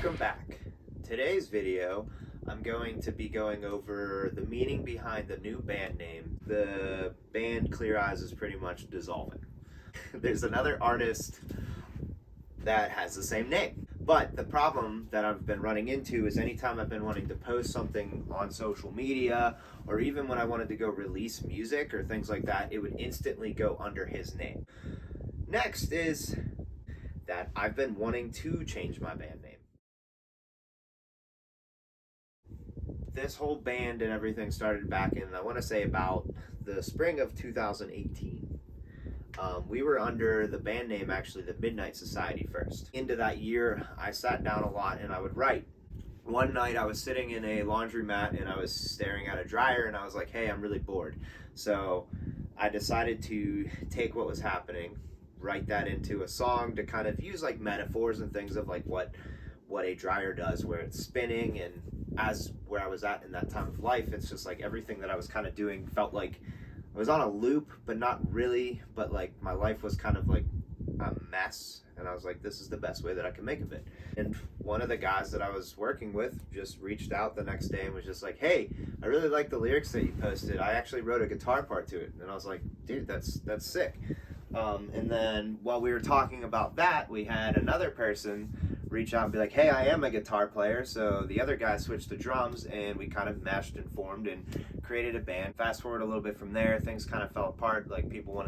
Welcome back. Today's video, I'm going to be going over the meaning behind the new band name. The band Clear Eyes is pretty much dissolving. There's another artist that has the same name. But the problem that I've been running into is anytime I've been wanting to post something on social media, or even when I wanted to go release music or things like that, it would instantly go under his name. Next is that I've been wanting to change my band name. This whole band and everything started back in, I want to say, about the spring of 2018. We were under the band name, actually, the Midnight Society first. Into that year, I sat down a lot and I would write. One night I was sitting in a laundromat and I was staring at a dryer and I was like, hey, I'm really bored. So I decided to take what was happening, write that into a song to kind of use like metaphors and things of like what a dryer does, where it's spinning, and as where I was at in that time of life, it's just like everything that I was kind of doing felt like I was on a loop, but not really, but like my life was kind of like a mess, and I was like, this is the best way that I can make of it. And one of the guys that I was working with just reached out the next day and was just like, hey, I really like the lyrics that you posted. I actually wrote a guitar part to it. And I was like, dude, that's sick. And then while we were talking about that, we had another person reach out and be like, hey, I am a guitar player. So the other guy switched to drums and we kind of meshed and formed and created a band. Fast forward a little bit from there, things kind of fell apart. Like people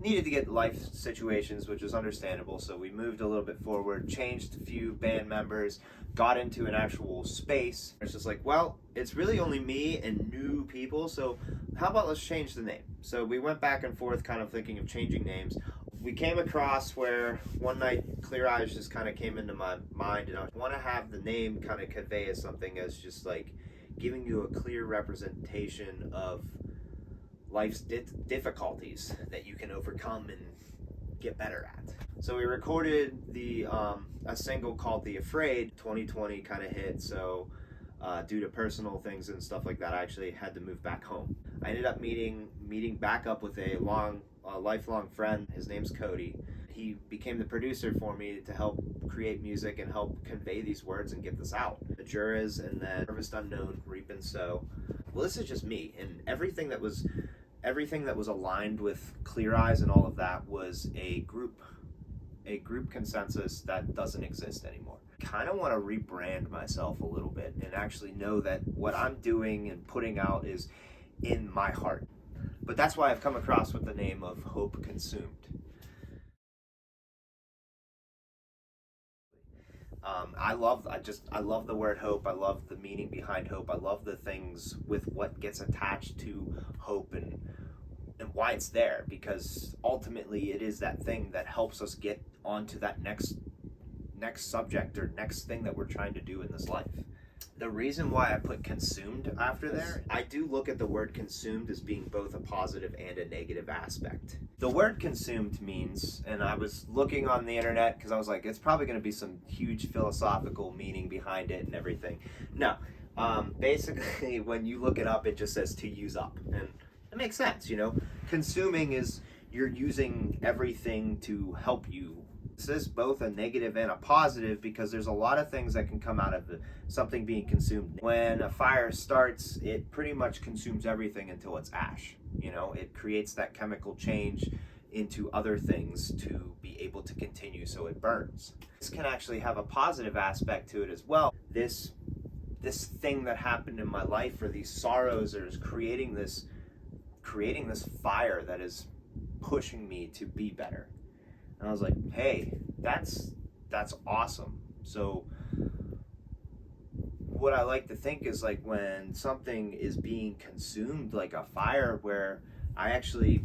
needed to get life situations, which was understandable. So we moved a little bit forward, changed a few band members, got into an actual space. It's just like, well, it's really only me and new people. So how about let's change the name? So we went back and forth kind of thinking of changing names. We came across where one night Clear Eyes just kind of came into my mind, and I want to have the name kind of convey as something as just like giving you a clear representation of life's difficulties that you can overcome and get better at. So we recorded a single called The Afraid. 2020 kind of hit, so due to personal things and stuff like that, I actually had to move back home. I ended up meeting back up with a lifelong friend. His name's Cody. He became the producer for me to help create music and help convey these words and get this out. The Juras, and then Harvest Unknown, Reap and Sow. Well, this is just me, and everything that was aligned with Clear Eyes and all of that was a group consensus that doesn't exist anymore. Kind of want to rebrand myself a little bit and actually know that what I'm doing and putting out is in my heart. But that's why I've come across with the name of Hope Consumed. I love the word hope. I love the meaning behind hope. I love the things with what gets attached to hope and why it's there, because ultimately it is that thing that helps us get onto that next subject or next thing that we're trying to do in this life. The reason why I put consumed after there, I do look at the word consumed as being both a positive and a negative aspect. The word consumed means, and I was looking on the internet because I was like, it's probably going to be some huge philosophical meaning behind it and everything. No, basically when you look it up, it just says to use up, and it makes sense, you know. Consuming is you're using everything to help you. This is both a negative and a positive, because there's a lot of things that can come out of something being consumed. When a fire starts, it pretty much consumes everything until it's ash. You know, it creates that chemical change into other things to be able to continue, so it burns. This can actually have a positive aspect to it as well. This thing that happened in my life, or these sorrows, is creating this fire that is pushing me to be better. And I was like, hey, that's awesome. So what I like to think is like when something is being consumed, like a fire, where I actually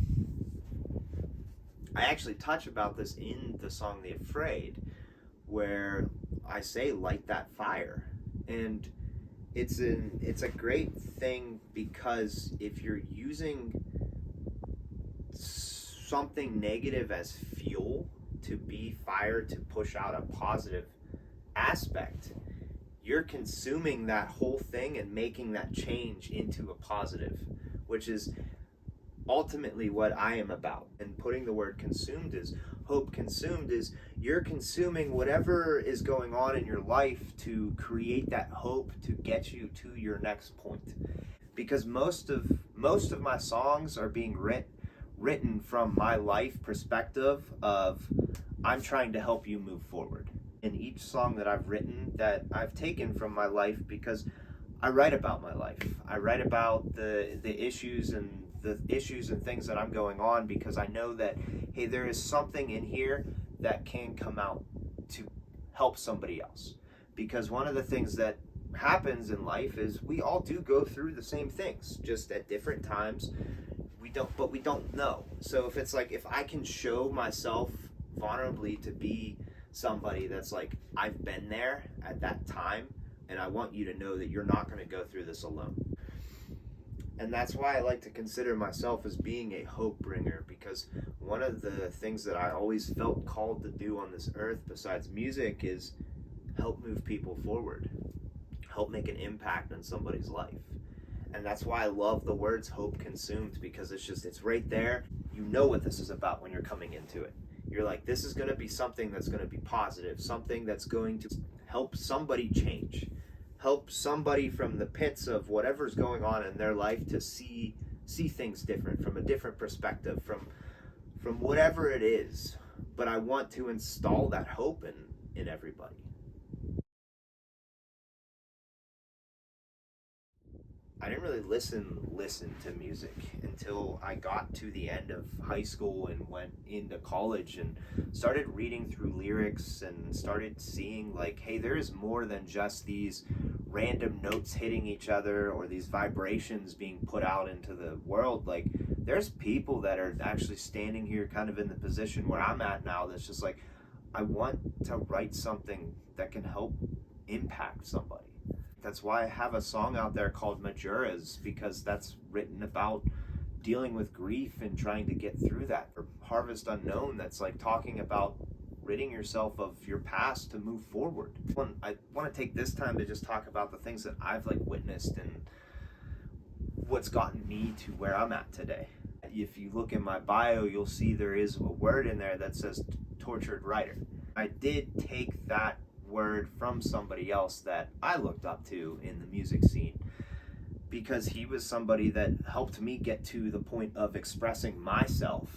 touch about this in the song The Afraid, where I say light that fire. And it's a great thing, because if you're using something negative as fuel to be fire to push out a positive aspect, you're consuming that whole thing and making that change into a positive, which is ultimately what I am about. And putting the word consumed is hope consumed is you're consuming whatever is going on in your life to create that hope to get you to your next point. Because most of my songs are being written from my life perspective of I'm trying to help you move forward. In each song that I've written that I've taken from my life because I write about my life. I write about the issues and things that I'm going on because I know that hey, there is something in here that can come out to help somebody else. Because one of the things that happens in life is we all do go through the same things, just at different times. We don't know. So if it's like if I can show myself vulnerably to be somebody that's like I've been there at that time, and I want you to know that you're not going to go through this alone. And that's why I like to consider myself as being a hope bringer, because one of the things that I always felt called to do on this earth besides music is help move people forward, help make an impact on somebody's life. And that's why I love the words hope consumed, because it's right there. You know what this is about when you're coming into it. You're like, this is going to be something that's going to be positive, something that's going to help somebody change, help somebody from the pits of whatever's going on in their life to see things different, from a different perspective, from whatever it is. But I want to install that hope in everybody. I didn't really listen to music until I got to the end of high school and went into college and started reading through lyrics and started seeing like, hey, there is more than just these random notes hitting each other or these vibrations being put out into the world. Like, there's people that are actually standing here kind of in the position where I'm at now that's just like, I want to write something that can help impact somebody. That's why I have a song out there called Majoras, because that's written about dealing with grief and trying to get through that. Or Harvest Unknown, that's like talking about ridding yourself of your past to move forward. I want to take this time to just talk about the things that I've like witnessed and what's gotten me to where I'm at today. If you look in my bio, you'll see there is a word in there that says tortured writer. I did take that word from somebody else that I looked up to in the music scene, because he was somebody that helped me get to the point of expressing myself,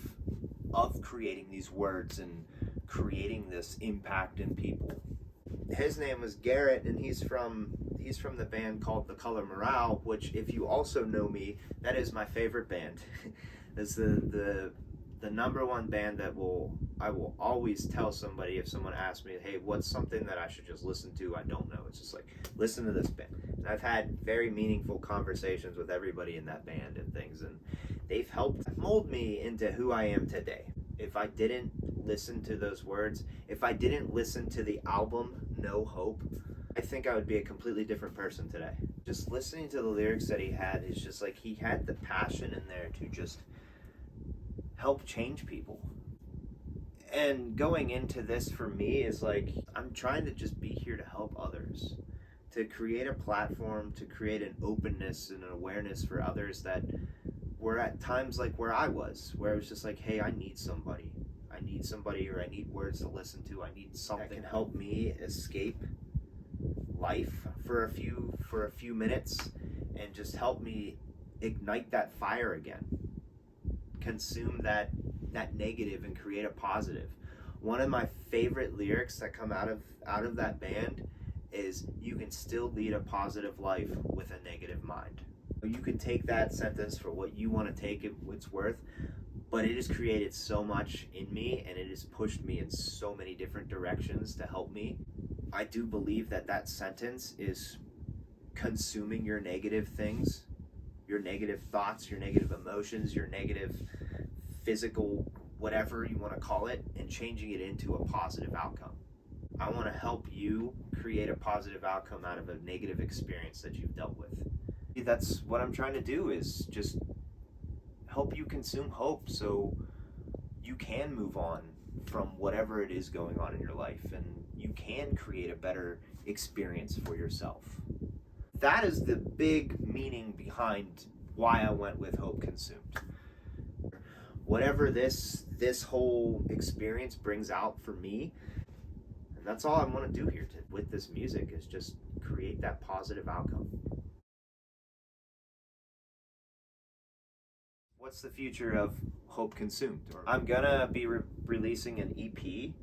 of creating these words and creating this impact in people. His name was Garrett, and he's from the band called The Color Morale, which, if you also know me, that is my favorite band. It's the number one band that I will always tell somebody if someone asks me, hey, what's something that I should just listen to? I don't know. It's just like, listen to this band. And I've had very meaningful conversations with everybody in that band and things, and they've helped mold me into who I am today. If I didn't listen to those words, if I didn't listen to the album No Hope, I think I would be a completely different person today. Just listening to the lyrics that he had is just like, he had the passion in there to just help change people. And going into this for me is like, I'm trying to just be here to help others, to create a platform, to create an openness and an awareness for others that were at times like where I was, where it was just like, hey, I need somebody, or I need words to listen to, I need something that can help me escape life for a few minutes and just help me ignite that fire again, consume that negative and create a positive. One of my favorite lyrics that come out of that band is, you can still lead a positive life with a negative mind. You can take that sentence for what you want to take it's worth, but it has created so much in me, and it has pushed me in so many different directions to help me. I do believe that sentence is consuming your negative things, your negative thoughts, your negative emotions, your negative physical, whatever you want to call it, and changing it into a positive outcome. I want to help you create a positive outcome out of a negative experience that you've dealt with. That's what I'm trying to do, is just help you consume hope so you can move on from whatever it is going on in your life, and you can create a better experience for yourself. That is the big meaning behind why I went with Hope Consumed. whatever this whole experience brings out for me. And that's all I want to do here with this music, is just create that positive outcome. What's the future of Hope Consumed? I'm gonna be releasing an EP.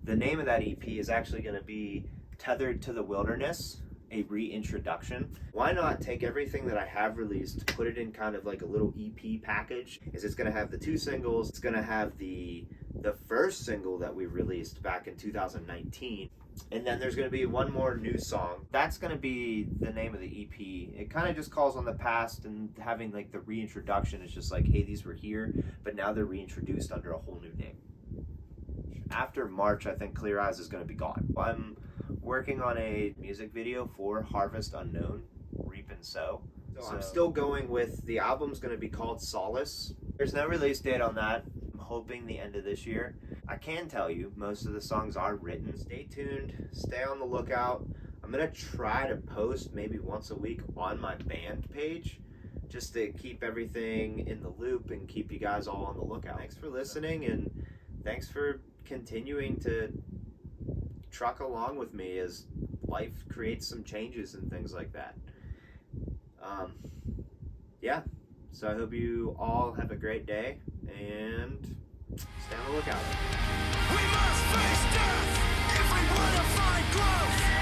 The name of that EP is actually gonna be Tethered to the Wilderness, a Reintroduction. Why not take everything that I have released, put it in kind of like a little EP package? It's gonna have the 2 singles, it's gonna have the first single that we released back in 2019. And then there's going to be one more new song. That's going to be the name of the EP. It kind of just calls on the past, and having like the reintroduction is just like, hey, these were here, but now they're reintroduced under a whole new name. After March, I think Clear Eyes is going to be gone. I'm working on a music video for Harvest Unknown, Reap and Sow. So I'm still going with, the album's going to be called Solace. There's no release date on that. I'm hoping the end of this year. I can tell you, most of the songs are written. Stay tuned, stay on the lookout. I'm gonna try to post maybe once a week on my band page, just to keep everything in the loop and keep you guys all on the lookout. Thanks for listening, and thanks for continuing to truck along with me as life creates some changes and things like that. Yeah, so I hope you all have a great day, and stay on the lookout. We must face death if we want to find growth.